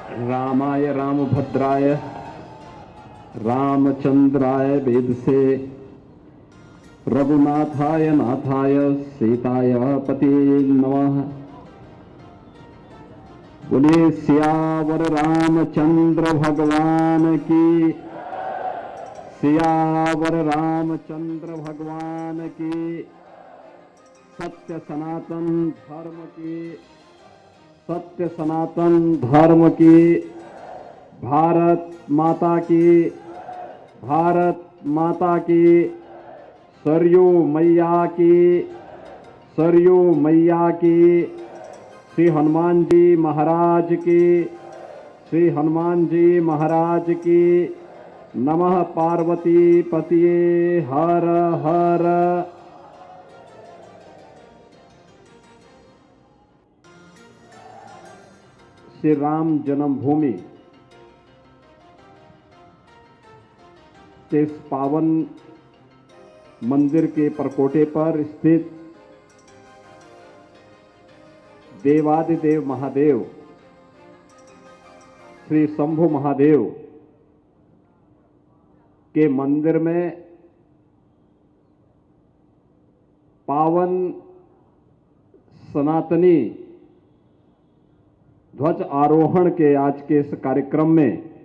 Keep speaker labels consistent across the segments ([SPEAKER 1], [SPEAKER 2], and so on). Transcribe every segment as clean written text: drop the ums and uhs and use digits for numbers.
[SPEAKER 1] रामाय रामभद्राय रामचंद्राय वेदसे रघुनाथाय नाथाय सीताय पतिये नमः। बोले सियावर रामचंद्र भगवान की, सियावर रामचंद्र भगवान की। सत्य सनातन धर्म की, सत्य सनातन धर्म की। भारत माता की, भारत माता की। सरयू मैया की, सरयू मैया की। श्री हनुमान जी महाराज की, श्री हनुमान जी महाराज की। नमः पार्वती पतिये हर हर। श्री राम जन्मभूमि के इस पावन मंदिर के परकोटे पर स्थित देवादिदेव महादेव श्री शंभु महादेव के मंदिर में पावन सनातनी ध्वज आरोहण के आज के इस कार्यक्रम में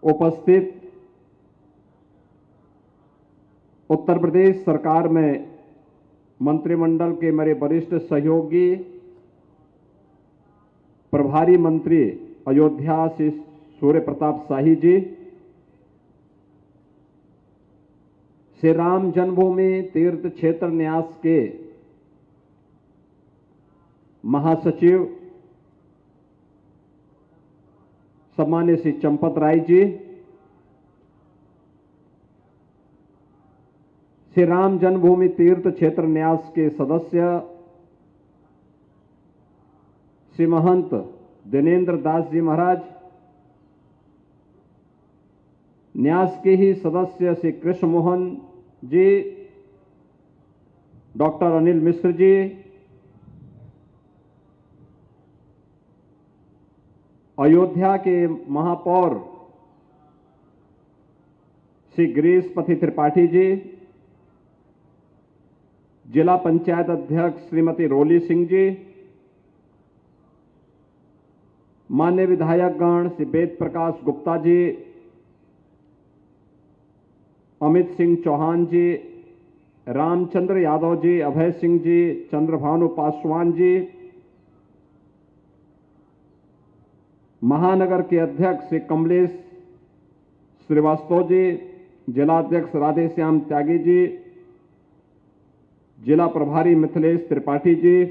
[SPEAKER 1] उपस्थित उत्तर प्रदेश सरकार में मंत्रिमंडल के मेरे वरिष्ठ सहयोगी प्रभारी मंत्री अयोध्या श्री सूर्य प्रताप शाही जी, श्री राम जन्मभूमि तीर्थ क्षेत्र न्यास के महासचिव सम्मान्य श्री चंपत राय जी, श्री राम जन्मभूमि तीर्थ क्षेत्र न्यास के सदस्य श्री महंत दिनेन्द्र दास जी महाराज, न्यास के ही सदस्य श्री कृष्ण मोहन जी, डॉक्टर अनिल मिश्र जी, अयोध्या के महापौर श्री गिरीशपति त्रिपाठी जी, जिला पंचायत अध्यक्ष श्रीमती रोली सिंह जी, मान्य विधायकगण श्री वेद प्रकाश गुप्ता जी, अमित सिंह चौहान जी, रामचंद्र यादव जी, अभय सिंह जी, चंद्रभानु पासवान जी, महानगर के अध्यक्ष श्री कमलेश श्रीवास्तव जी, जिलाध्यक्ष राधेश्याम त्यागी जी, जिला प्रभारी मिथिलेश त्रिपाठी जी,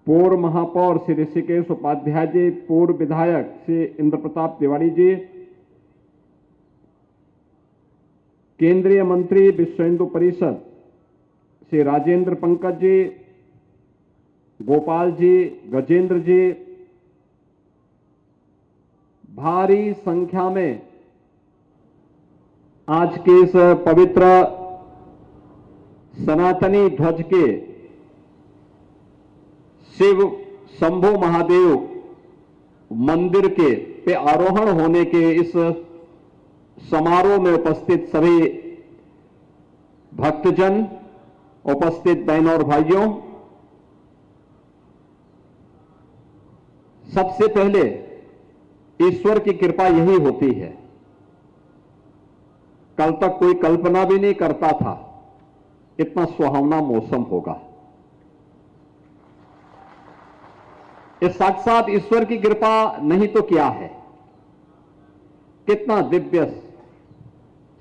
[SPEAKER 1] पूर्व महापौर श्री ऋषिकेश उपाध्याय जी, पूर्व विधायक श्री इंद्र प्रताप तिवारी जी, केंद्रीय मंत्री विश्व हिंदू परिषद श्री राजेंद्र पंकज जी, गोपाल जी, गजेंद्र जी, भारी संख्या में आज के इस पवित्र सनातनी ध्वज के शिव शंभु महादेव मंदिर के पे आरोहण होने के इस समारोह में उपस्थित सभी भक्तजन, उपस्थित बहनों और भाइयों, सबसे पहले ईश्वर की कृपा यही होती है। कल तक कोई कल्पना भी नहीं करता था इतना सुहावना मौसम होगा। ये साक्षात ईश्वर की कृपा नहीं तो क्या है। कितना दिव्य।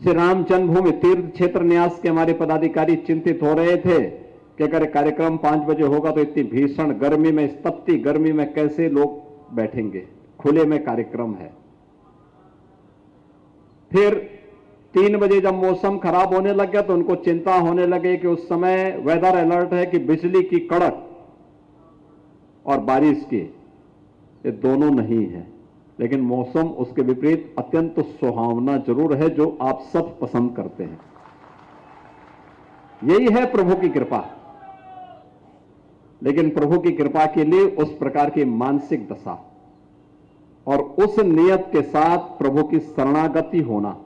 [SPEAKER 1] श्री राम जन्मभूमि तीर्थ क्षेत्र न्यास के हमारे पदाधिकारी चिंतित हो रहे थे कि अगर कार्यक्रम 5 बजे होगा तो इतनी भीषण गर्मी में, इस तपती गर्मी में कैसे लोग बैठेंगे। खुले में कार्यक्रम है। फिर 3 बजे जब मौसम खराब होने लग गया तो उनको चिंता होने लगे कि उस समय वेदर अलर्ट है कि बिजली की कड़क और बारिश की, ये दोनों नहीं है। लेकिन मौसम उसके विपरीत अत्यंत सुहावना जरूर है, जो आप सब पसंद करते हैं। यही है प्रभु की कृपा। लेकिन प्रभु की कृपा के लिए उस प्रकार की मानसिक दशा और उस नियत के साथ प्रभु की शरणागति होना,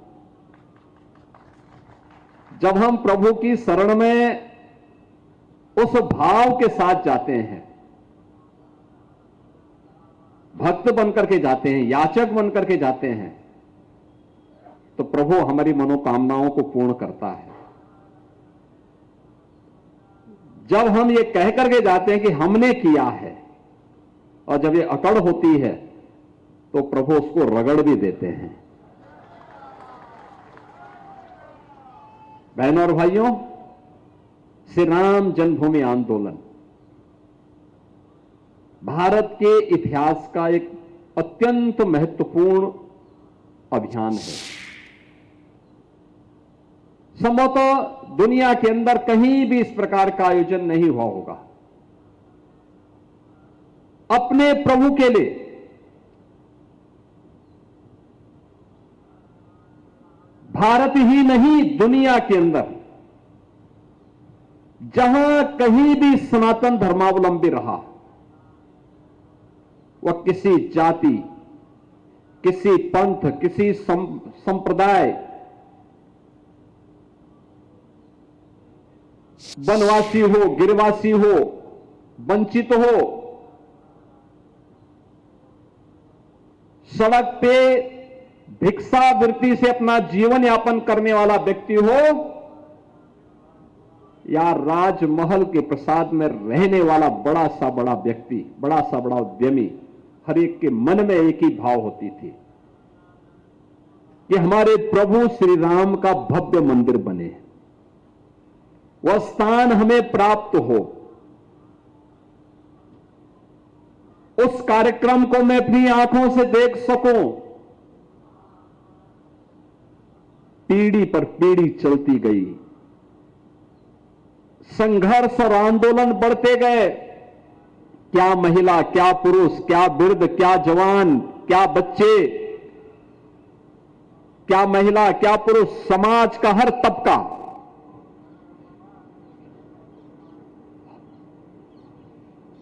[SPEAKER 1] जब हम प्रभु की शरण में उस भाव के साथ जाते हैं, भक्त बनकर के जाते हैं, याचक बनकर के जाते हैं, तो प्रभु हमारी मनोकामनाओं को पूर्ण करता है। जब हम ये कह करके जाते हैं कि हमने किया है, और जब ये अकड़ होती है, तो प्रभु उसको रगड़ भी देते हैं। बहनों और भाइयों, श्री राम जन्मभूमि आंदोलन भारत के इतिहास का एक अत्यंत महत्वपूर्ण अभियान है। संभवतः दुनिया के अंदर कहीं भी इस प्रकार का आयोजन नहीं हुआ होगा। अपने प्रभु के लिए भारत ही नहीं, दुनिया के अंदर जहां कहीं भी सनातन धर्मावलंबी रहा, वह किसी जाति, किसी पंथ, किसी संप्रदाय, वनवासी हो, गिरवासी हो, वंचित हो, सड़क पे भिक्षावृत्ति से अपना जीवन यापन करने वाला व्यक्ति हो, या राजमहल के प्रसाद में रहने वाला बड़ा सा बड़ा व्यक्ति, बड़ा सा बड़ा उद्यमी, हर एक के मन में एक ही भाव होती थी कि हमारे प्रभु श्री राम का भव्य मंदिर बने, वह स्थान हमें प्राप्त हो, उस कार्यक्रम को मैं अपनी आंखों से देख सकूं। पीढ़ी पर पीढ़ी चलती गई, संघर्ष और आंदोलन बढ़ते गए। क्या महिला, क्या पुरुष, क्या वृद्ध, क्या जवान, क्या बच्चे, क्या महिला, क्या पुरुष, समाज का हर तबका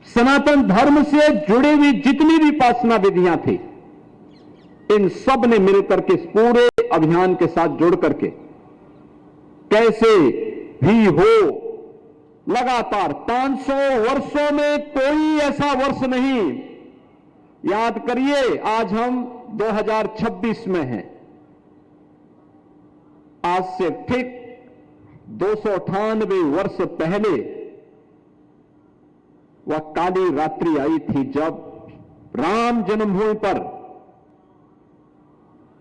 [SPEAKER 1] सनातन धर्म से जुड़ी हुई जितनी भी उपासना विधियां थी, इन सब ने मिलकर के इस पूरे अभियान के साथ जुड़ करके कैसे भी हो लगातार 500 वर्षों में कोई ऐसा वर्ष नहीं, याद करिए आज हम 2026 में हैं, आज से ठीक 298 वर्ष पहले वह काली रात्रि आई थी जब राम जन्मभूमि पर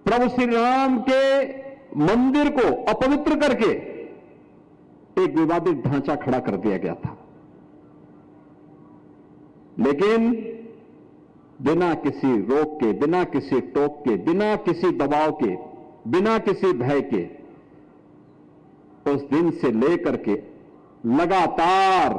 [SPEAKER 1] प्रभु श्री राम के मंदिर को अपवित्र करके एक विवादित ढांचा खड़ा कर दिया गया था। लेकिन बिना किसी रोक के, बिना किसी टोक के, बिना किसी दबाव के, बिना किसी भय के, उस दिन से लेकर के लगातार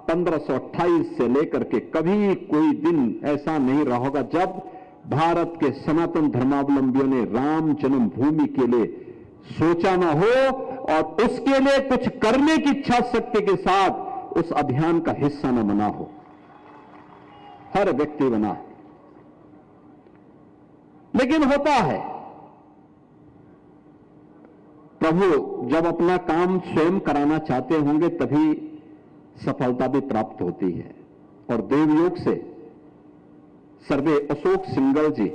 [SPEAKER 1] 1528 से लेकर के कभी कोई दिन ऐसा नहीं रहा होगा जब भारत के सनातन धर्मावलंबियों ने राम जन्मभूमि के लिए सोचा ना हो और उसके लिए कुछ करने की इच्छा शक्ति के साथ उस अभियान का हिस्सा न बना हो। हर व्यक्ति बना, लेकिन होता है प्रभु जब अपना काम स्वयं कराना चाहते होंगे तभी सफलता भी प्राप्त होती है। और देवयोग से सर्वे अशोक सिंगल जी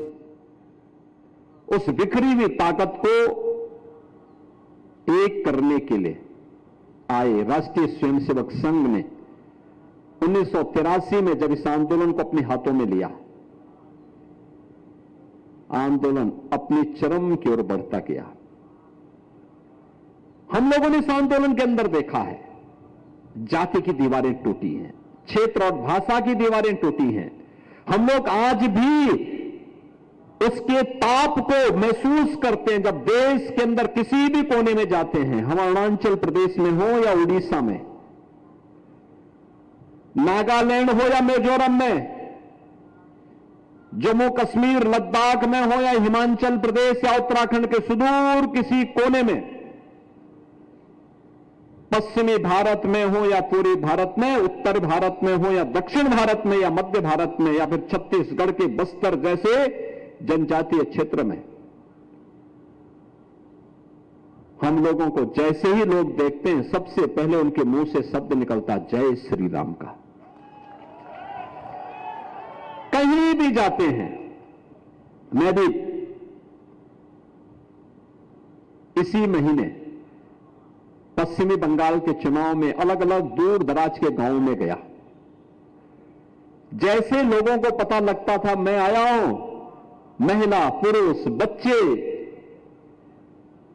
[SPEAKER 1] उस बिखरी हुई ताकत को एक करने के लिए आए। राष्ट्रीय स्वयंसेवक संघ ने 1983 में जब इस आंदोलन को अपने हाथों में लिया, आंदोलन अपनी चरम की ओर बढ़ता गया। हम लोगों ने इस आंदोलन के अंदर देखा है, जाति की दीवारें टूटी हैं, क्षेत्र और भाषा की दीवारें टूटी हैं। हम लोग आज भी उसके ताप को महसूस करते हैं जब देश के अंदर किसी भी कोने में जाते हैं, हम अरुणाचल प्रदेश में हो या उड़ीसा में, नागालैंड हो या मिजोरम में, जम्मू कश्मीर लद्दाख में हो या हिमाचल प्रदेश या उत्तराखंड के सुदूर किसी कोने में, पश्चिमी भारत में हो या पूर्वी भारत में, उत्तर भारत में हो या दक्षिण भारत में या मध्य भारत में या फिर छत्तीसगढ़ के बस्तर जैसे जनजातीय क्षेत्र में, हम लोगों को जैसे ही लोग देखते हैं सबसे पहले उनके मुंह से शब्द निकलता जय श्री राम का। कहीं भी जाते हैं, मैं भी इसी महीने पश्चिमी बंगाल के चुनाव में अलग अलग दूर दराज के गांवों में गया। जैसे लोगों को पता लगता था मैं आया हूं, महिला पुरुष बच्चे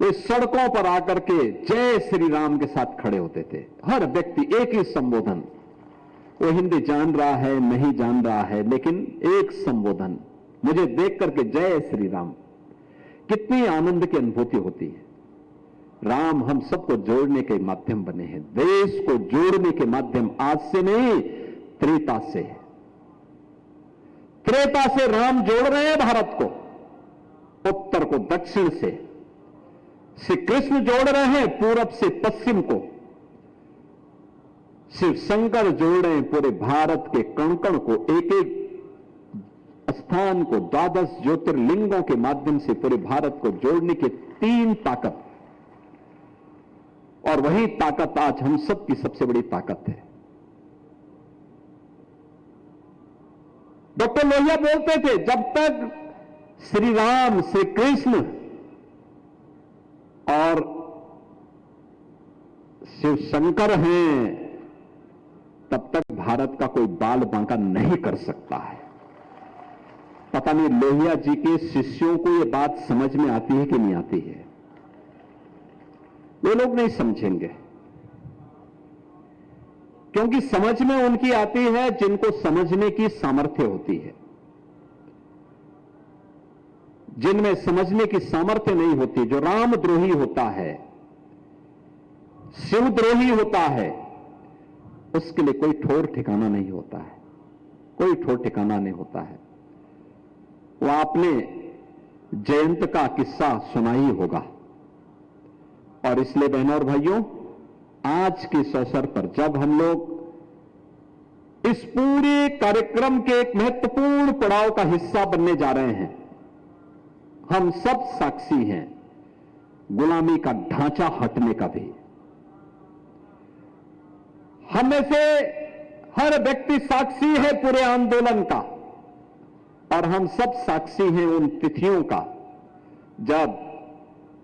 [SPEAKER 1] वे सड़कों पर आकर के जय श्री राम के साथ खड़े होते थे। हर व्यक्ति एक ही संबोधन, वो हिंदी जान रहा है नहीं जान रहा है, लेकिन एक संबोधन मुझे देख करके जय श्री राम। कितनी आनंद की अनुभूति होती है। राम हम सबको जोड़ने के माध्यम बने हैं, देश को जोड़ने के माध्यम आज से नहीं त्रेता से। त्रेता से राम जोड़ रहे हैं भारत को, उत्तर को दक्षिण से। श्री कृष्ण जोड़ रहे हैं पूरब से पश्चिम को। शिव शंकर जोड़ रहे हैं पूरे भारत के कण कण को, एक एक स्थान को 12 ज्योतिर्लिंगों के माध्यम से पूरे भारत को जोड़ने की 3 ताकत। और वही ताकत आज हम सब की सबसे बड़ी ताकत है। डॉक्टर लोहिया बोलते थे जब तक श्री राम श्री कृष्ण और शिव शंकर हैं तब तक भारत का कोई बाल बांका नहीं कर सकता है। पता नहीं लोहिया जी के शिष्यों को यह बात समझ में आती है कि नहीं आती है। वे लोग नहीं समझेंगे, क्योंकि समझ में उनकी आती है जिनको समझने की सामर्थ्य होती है। जिनमें समझने की सामर्थ्य नहीं होती, जो रामद्रोही होता है, शिवद्रोही होता है, उसके लिए कोई ठोर ठिकाना नहीं होता है, कोई ठोर ठिकाना नहीं होता है। वो आपने जयंत का किस्सा सुना ही होगा। और इसलिए बहनों और भाइयों, आज के इस अवसर पर जब हम लोग इस पूरे कार्यक्रम के एक महत्वपूर्ण पड़ाव का हिस्सा बनने जा रहे हैं, हम सब साक्षी हैं गुलामी का ढांचा हटने का भी। हम में से हर व्यक्ति साक्षी है पूरे आंदोलन का, और हम सब साक्षी हैं उन तिथियों का जब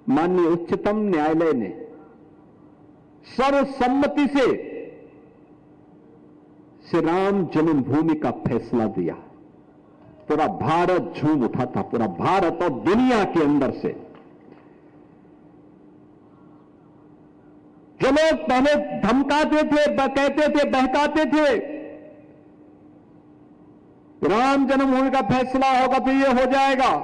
[SPEAKER 1] माननीय उच्चतम न्यायालय ने सर्वसम्मति से श्री राम जन्मभूमि का फैसला दिया। पूरा भारत झूम उठा था, पूरा भारत और दुनिया के अंदर से। जो लोग पहले धमकाते थे, कहते थे, बहकाते थे राम जन्मभूमि का फैसला होगा तो ये हो जाएगा,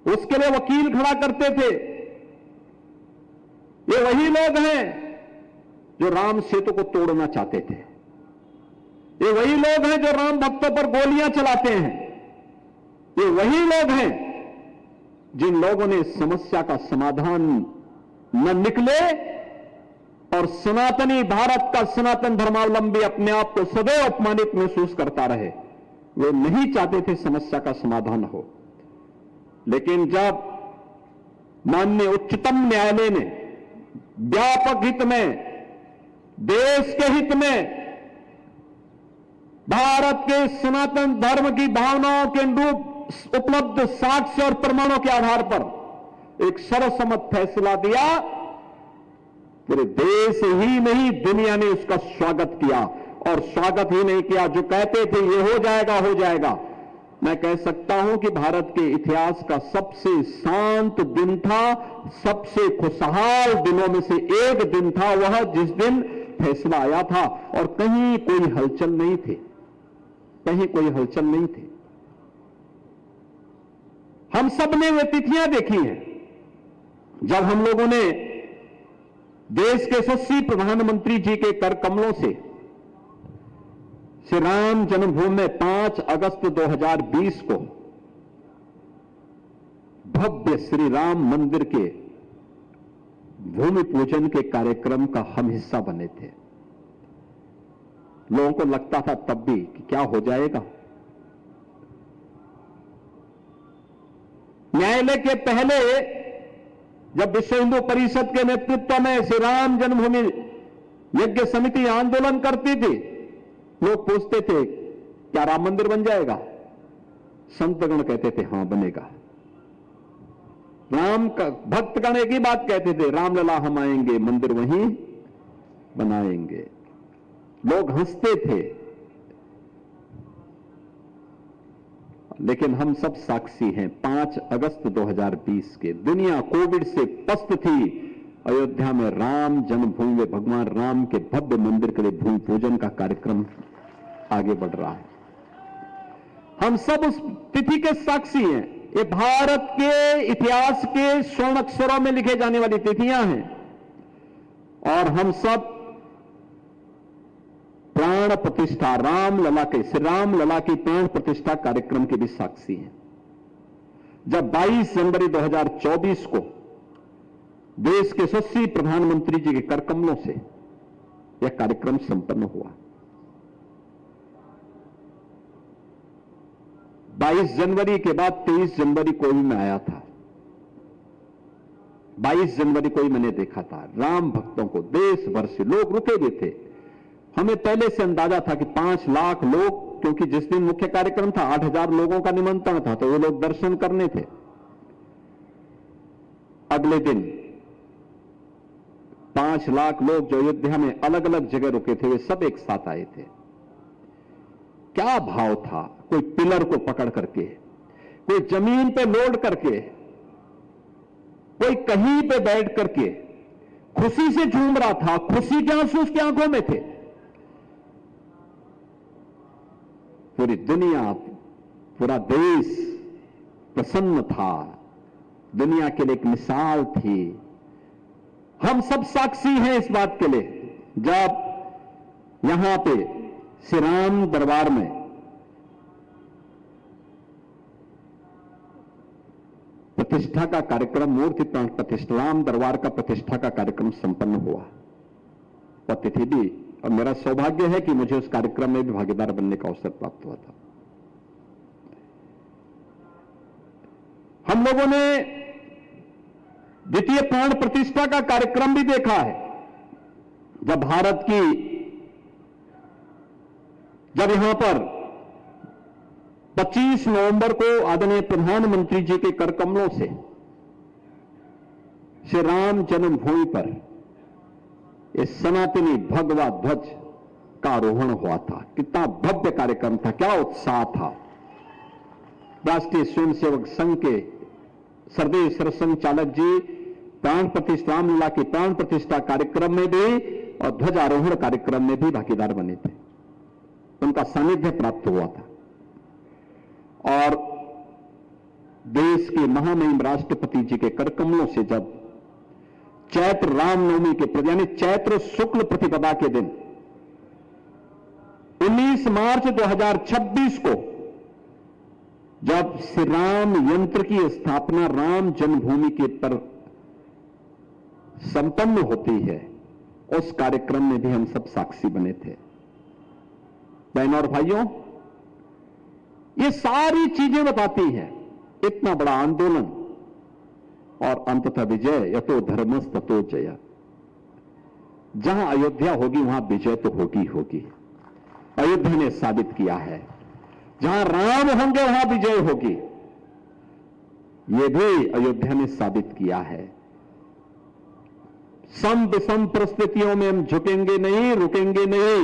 [SPEAKER 1] उसके लिए वकील खड़ा करते थे, ये वही लोग हैं जो राम सेतु को तोड़ना चाहते थे। ये वही लोग हैं जो राम भक्तों पर गोलियां चलाते हैं। ये वही लोग हैं जिन लोगों ने समस्या का समाधान न निकले और सनातनी भारत का सनातन धर्मावलंबी अपने आप को सदैव अपमानित महसूस करता रहे। वे नहीं चाहते थे समस्या का समाधान हो। लेकिन जब माननीय उच्चतम न्यायालय ने व्यापक हित में, देश के हित में, भारत के सनातन धर्म की भावनाओं के अनुरूप उपलब्ध साक्ष्य और प्रमाणों के आधार पर एक सर्वसम्मत फैसला दिया, पूरे देश ही नहीं दुनिया ने उसका स्वागत किया। और स्वागत ही नहीं किया, जो कहते थे ये हो जाएगा हो जाएगा, मैं कह सकता हूं कि भारत के इतिहास का सबसे शांत दिन था, सबसे खुशहाल दिनों में से एक दिन था वह जिस दिन फैसला आया था। और कहीं कोई हलचल नहीं थी, कहीं कोई हलचल नहीं थी। हम सब ने वे तिथियां देखी हैं जब हम लोगों ने देश के यशस्वी प्रधानमंत्री जी के कर कमलों से श्री राम जन्मभूमि में 5 अगस्त 2020 को भव्य श्री राम मंदिर के भूमि पूजन के कार्यक्रम का हम हिस्सा बने थे। लोगों को लगता था तब भी कि क्या हो जाएगा। न्यायालय के पहले जब विश्व हिंदू परिषद के नेतृत्व में श्री राम जन्मभूमि यज्ञ समिति आंदोलन करती थी, लोग पूछते थे क्या राम मंदिर बन जाएगा? संतगण कहते थे हां बनेगा। राम का भक्तगण एक ही बात कहते थे, रामलला हम आएंगे, मंदिर वहीं बनाएंगे। लोग हंसते थे, लेकिन हम सब साक्षी हैं। 5 अगस्त 2020 के दुनिया कोविड से पस्त थी। अयोध्या में राम जन्मभूमि में भगवान राम के भव्य मंदिर के लिए भूमि पूजन का कार्यक्रम आगे बढ़ रहा है। हम सब उस तिथि के साक्षी हैं। ये भारत के इतिहास के स्वर्ण अक्षरों में लिखे जाने वाली तिथियां हैं और हम सब प्राण प्रतिष्ठा रामलला के श्री रामलला की प्राण प्रतिष्ठा कार्यक्रम के भी साक्षी हैं। जब 22 जनवरी 2024 को देश के यशस्वी प्रधानमंत्री जी के कर कमलों से यह कार्यक्रम संपन्न हुआ। 22 जनवरी के बाद 23 जनवरी को भी मैं आया था। 22 जनवरी को ही मैंने देखा था। राम भक्तों को देश भर से लोग रुके हुए थे। हमें पहले से अंदाजा था कि 5 लाख लोग, क्योंकि जिस दिन मुख्य कार्यक्रम था 8,000 लोगों का निमंत्रण था, तो वो लोग दर्शन करने थे। अगले दिन 5 लाख लोग जो अयोध्या में अलग अलग जगह रुके थे, वे सब एक साथ आए थे। क्या भाव था? कोई पिलर को पकड़ करके, कोई जमीन पे लोड करके, कोई कहीं पे बैठ करके खुशी से झूम रहा था। खुशी के आंसू उसकी आंखों में थे। पूरी दुनिया, पूरा देश प्रसन्न था। दुनिया के लिए एक मिसाल थी। हम सब साक्षी हैं इस बात के लिए। जब यहां पे श्री राम दरबार में प्रतिष्ठा का कार्यक्रम, मूर्ति प्राण प्रतिष्ठा, राम दरबार का प्रतिष्ठा का कार्यक्रम संपन्न हुआ, वह तिथि भी, और मेरा सौभाग्य है कि मुझे उस कार्यक्रम में भी भागीदार बनने का अवसर प्राप्त हुआ था। हम लोगों ने द्वितीय प्राण प्रतिष्ठा का कार्यक्रम भी देखा है। जब यहां पर 25 नवंबर को आदरणीय प्रधानमंत्री जी के कर कमलों से श्री राम जन्मभूमि पर इस सनातनी भगवा ध्वज का आरोहण हुआ था। कितना भव्य कार्यक्रम था, क्या उत्साह था। राष्ट्रीय स्वयंसेवक संघ के सरदेव सरसंघ चालक जी प्राण प्रतिष्ठा रामलला की प्राण प्रतिष्ठा कार्यक्रम में भी और ध्वजारोहण कार्यक्रम में भी भागीदार बने थे। उनका सानिध्य प्राप्त हुआ था। और देश के महामहिम राष्ट्रपति जी के कर कमलों से जब चैत्र रामनवमी के यानी चैत्र शुक्ल प्रतिपदा के दिन 19 मार्च 2026 को जब श्री राम यंत्र की स्थापना राम जन्मभूमि के पर संपन्न होती है, उस कार्यक्रम में भी हम सब साक्षी बने थे। बहनों और भाइयों, ये सारी चीजें बताती हैं इतना बड़ा आंदोलन और अंततः विजय, यतो धर्मस् ततो जय। जहां अयोध्या होगी वहां विजय तो होगी होगी। अयोध्या ने साबित किया है, जहां राम होंगे वहां विजय होगी। यह भी अयोध्या ने साबित किया है। सम विषम परिस्थितियों में हम झुकेंगे नहीं, रुकेंगे नहीं,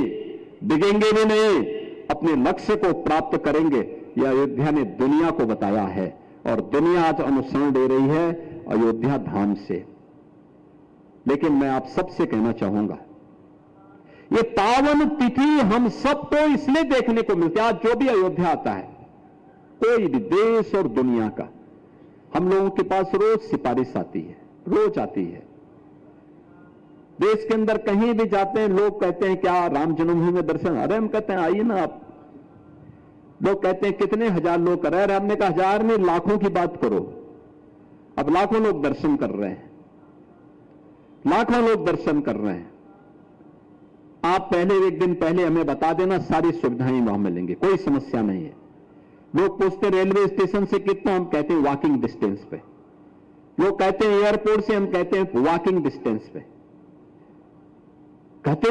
[SPEAKER 1] डिगेंगे भी नहीं, अपने लक्ष्य को प्राप्त करेंगे। यह अयोध्या ने दुनिया को बताया है और दुनिया आज अनुसरण ले रही है अयोध्या धाम से। लेकिन मैं आप सबसे कहना चाहूंगा, ये पावन तिथि हम सबको इसलिए देखने को मिलती है। आज जो भी अयोध्या आता है, कोई भी देश और दुनिया का, हम लोगों के पास रोज सिफारिश आती है, रोज आती है। देश के अंदर कहीं भी जाते हैं, लोग कहते हैं क्या राम जन्मभूमि में दर्शन, अरे हम कहते हैं आइए ना आप। लोग कहते हैं कितने हजार लोग कर रहे हैं, हमने कहा हजार नहीं लाखों की बात करो। अब लाखों लोग दर्शन कर रहे हैं। लाखों लोग दर्शन कर रहे हैं। आप पहले एक दिन पहले हमें बता देना, सारी सुविधाएं वहां मिलेंगी, कोई समस्या नहीं है। लोग पूछते रेलवे स्टेशन से कितना, हम कहते हैं वॉकिंग डिस्टेंस पे। लोग कहते हैं एयरपोर्ट से, हम कहते हैं वॉकिंग डिस्टेंस पे। कहते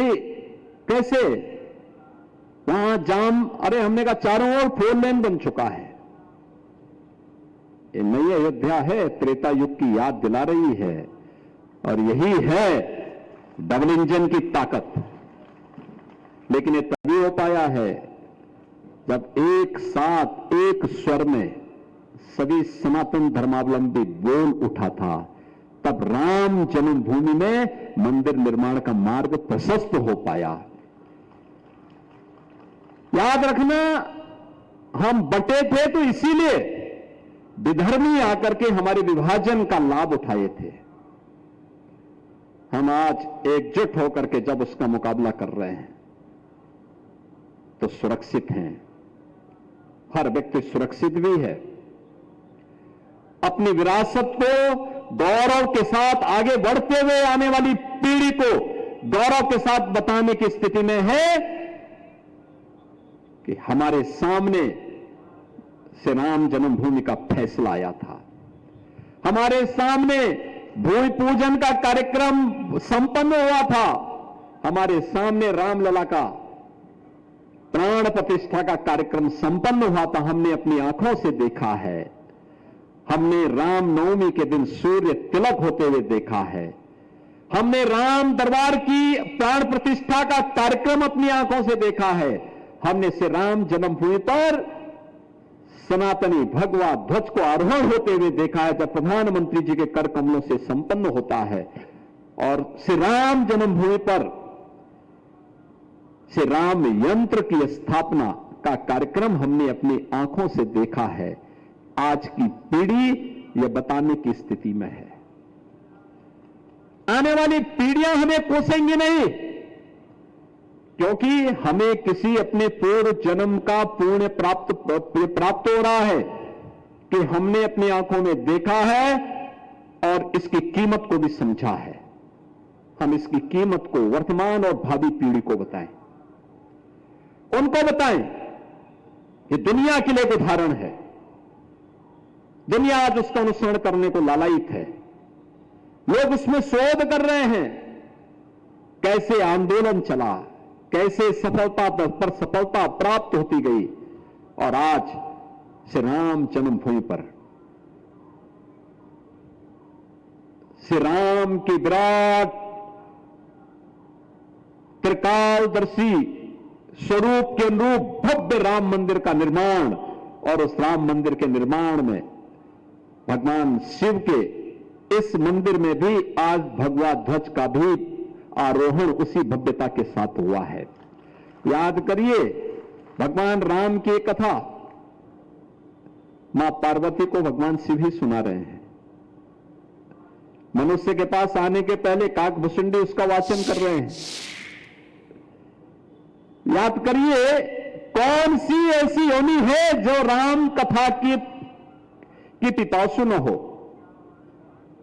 [SPEAKER 1] कैसे? वहां जाम, अरे हमने कहा चारों ओर 4 लेन बन चुका है। ये नई अयोध्या है, त्रेता युग की याद दिला रही है, और यही है डबल इंजन की ताकत। लेकिन ये तभी हो पाया है जब एक साथ एक स्वर में सभी सनातन धर्मावलंबी बोल उठा था। तब राम जन्मभूमि में मंदिर निर्माण का मार्ग प्रशस्त हो पाया। याद रखना, हम बटे थे तो इसीलिए विधर्मी आकर के हमारे विभाजन का लाभ उठाए थे। हम आज एकजुट होकर के जब उसका मुकाबला कर रहे हैं तो सुरक्षित हैं। हर व्यक्ति सुरक्षित भी है। अपनी विरासत को गौरव के साथ आगे बढ़ते हुए आने वाली पीढ़ी को गौरव के साथ बताने की स्थिति में है कि हमारे सामने से राम जन्मभूमि का फैसला आया था। हमारे सामने भूमि पूजन का कार्यक्रम संपन्न हुआ था। हमारे सामने रामलला का प्राण प्रतिष्ठा का कार्यक्रम संपन्न हुआ था। हमने अपनी आंखों से देखा है। हमने रामनवमी के दिन सूर्य तिलक होते हुए देखा है। हमने राम दरबार की प्राण प्रतिष्ठा का कार्यक्रम अपनी आंखों से देखा है। हमने श्री राम जन्मभूमि पर सनातनी भगवा ध्वज को आरोहण होते हुए देखा है, जब प्रधानमंत्री जी के कर कमलों से संपन्न होता है। और श्री राम जन्मभूमि पर श्री राम यंत्र की स्थापना का कार्यक्रम हमने अपनी आंखों से देखा है। आज की पीढ़ी यह बताने की स्थिति में है। आने वाली पीढ़ियां हमें कोसेंगी नहीं, क्योंकि हमें किसी अपने पूर्व जन्म का पुण्य प्राप्त हो रहा है कि हमने अपनी आंखों में देखा है और इसकी कीमत को भी समझा है। हम इसकी कीमत को वर्तमान और भावी पीढ़ी को बताएं, उनको बताएं। ये दुनिया के लिए एक उदाहरण है। दुनिया आज उसका अनुसरण करने को लालायित है। लोग उसमें शोध कर रहे हैं, कैसे आंदोलन चला, कैसे सफलता पर सफलता प्राप्त होती गई, और आज श्री राम जन्मभूमि पर श्री राम की विराट त्रिकालदर्शी स्वरूप के अनुरूप भव्य राम मंदिर का निर्माण, और उस राम मंदिर के निर्माण में भगवान शिव के इस मंदिर में भी आज भगवा ध्वज का भी आरोहण उसी भव्यता के साथ हुआ है। याद करिए, भगवान राम की एक कथा मां पार्वती को भगवान शिव ही सुना रहे हैं। मनुष्य के पास आने के पहले काकभुसुंडी उसका वाचन कर रहे हैं। याद करिए, कौन सी ऐसी योनि है जो राम कथा की पिपासु न हो।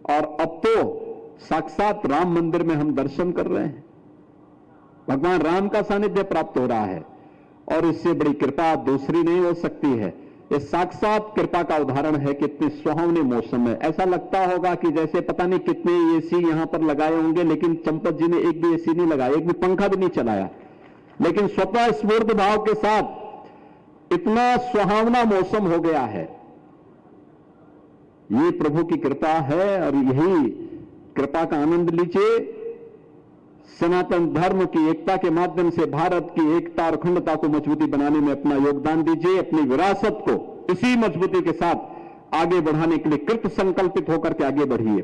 [SPEAKER 1] और अब तो साक्षात राम मंदिर में हम दर्शन कर रहे हैं। भगवान राम का सानिध्य प्राप्त हो रहा है, और इससे बड़ी कृपा दूसरी नहीं हो सकती है। ये साक्षात कृपा का उदाहरण है। कितने सुहावने मौसम में ऐसा लगता होगा कि जैसे पता नहीं कितने एसी यहां पर लगाए होंगे, लेकिन चंपत जी ने एक भी एसी नहीं लगाया, एक भी पंखा भी नहीं चलाया, लेकिन स्वतः स्फूर्त भाव के साथ इतना सुहावना मौसम हो गया है। ये प्रभु की कृपा है, और यही कृपा का आनंद लीजिए। सनातन धर्म की एकता के माध्यम से भारत की एकता और अखंडता को मजबूती बनाने में अपना योगदान दीजिए। अपनी विरासत को इसी मजबूती के साथ आगे बढ़ाने के लिए कृत संकल्पित होकर के आगे बढ़िए।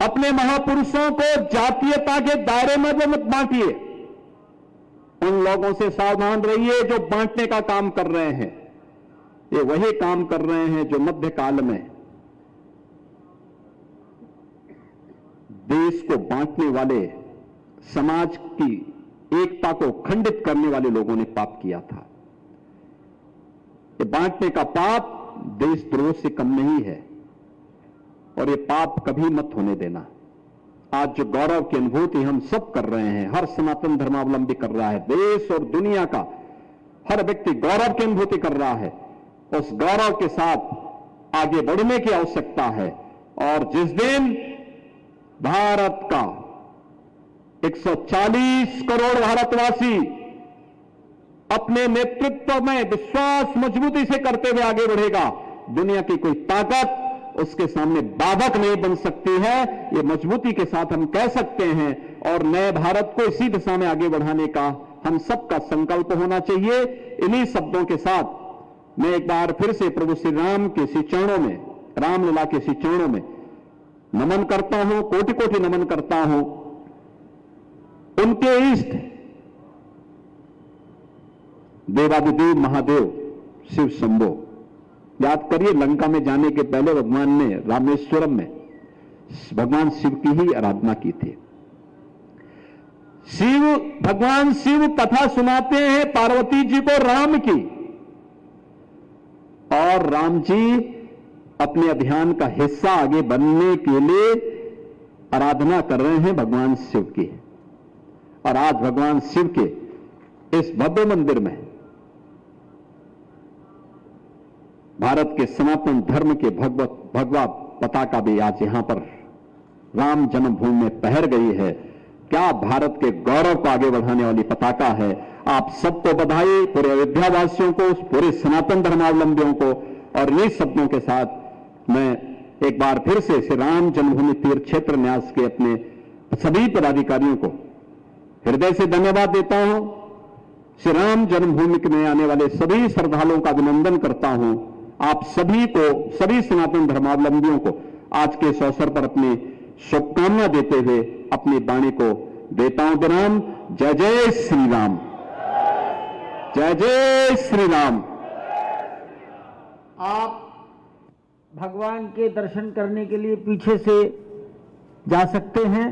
[SPEAKER 1] अपने महापुरुषों को जातीयता के दायरे में मत बांटिए। उन लोगों से सावधान रहिए जो बांटने का काम कर रहे हैं। ये वही काम कर रहे हैं जो मध्यकाल में देश को बांटने वाले, समाज की एकता को खंडित करने वाले लोगों ने पाप किया था। ये बांटने का पाप देशद्रोह से कम नहीं है, और ये पाप कभी मत होने देना। आज जो गौरव की अनुभूति हम सब कर रहे हैं, हर सनातन धर्मावलंबी कर रहा है, देश और दुनिया का हर व्यक्ति गौरव की अनुभूति कर रहा है, उस गौरव के साथ आगे बढ़ने की आवश्यकता है। और जिस दिन भारत का 140 करोड़ भारतवासी अपने नेतृत्व में विश्वास मजबूती से करते हुए आगे बढ़ेगा, दुनिया की कोई ताकत उसके सामने बाधक नहीं बन सकती है, ये मजबूती के साथ हम कह सकते हैं। और नए भारत को इसी दिशा में आगे बढ़ाने का हम सबका संकल्प होना चाहिए। इन्हीं शब्दों के साथ मैं एक बार फिर से प्रभु श्री राम के श्री चरणों में, रामलला के श्री चरणों में नमन करता हूं, कोटि कोटि नमन करता हूं। उनके इष्ट देवादिदेव महादेव शिव शंभो, याद करिए लंका में जाने के पहले भगवान ने रामेश्वरम में भगवान शिव की ही आराधना की थी। भगवान शिव कथा सुनाते हैं पार्वती जी को राम की, और राम जी अपने अभियान का हिस्सा आगे बनने के लिए आराधना कर रहे हैं भगवान शिव की। और आज भगवान शिव के इस भव्य मंदिर में भारत के सनातन धर्म के भगवा पताका भी आज यहां पर राम जन्मभूमि में पहर गई है। क्या भारत के गौरव को आगे बढ़ाने वाली पताका है। आप सबको बधाई, पूरे अयोध्या वासियों को, पूरे सनातन धर्मावलंबियों को। और इन्हीं शब्दों के साथ मैं एक बार फिर से श्री राम जन्मभूमि तीर्थ क्षेत्र न्यास के अपने सभी पदाधिकारियों को हृदय से धन्यवाद देता हूं। श्री राम जन्मभूमि में आने वाले सभी श्रद्धालुओं का अभिनंदन करता हूं। आप सभी को, सभी सनातन धर्मावलंबियों को आज के इस अवसर पर अपनी शुभकामना देते हुए अपनी वाणी को देता हूं विराम। जय जय श्री राम, जय जय श्री राम।
[SPEAKER 2] आप भगवान के दर्शन करने के लिए पीछे से जा सकते हैं।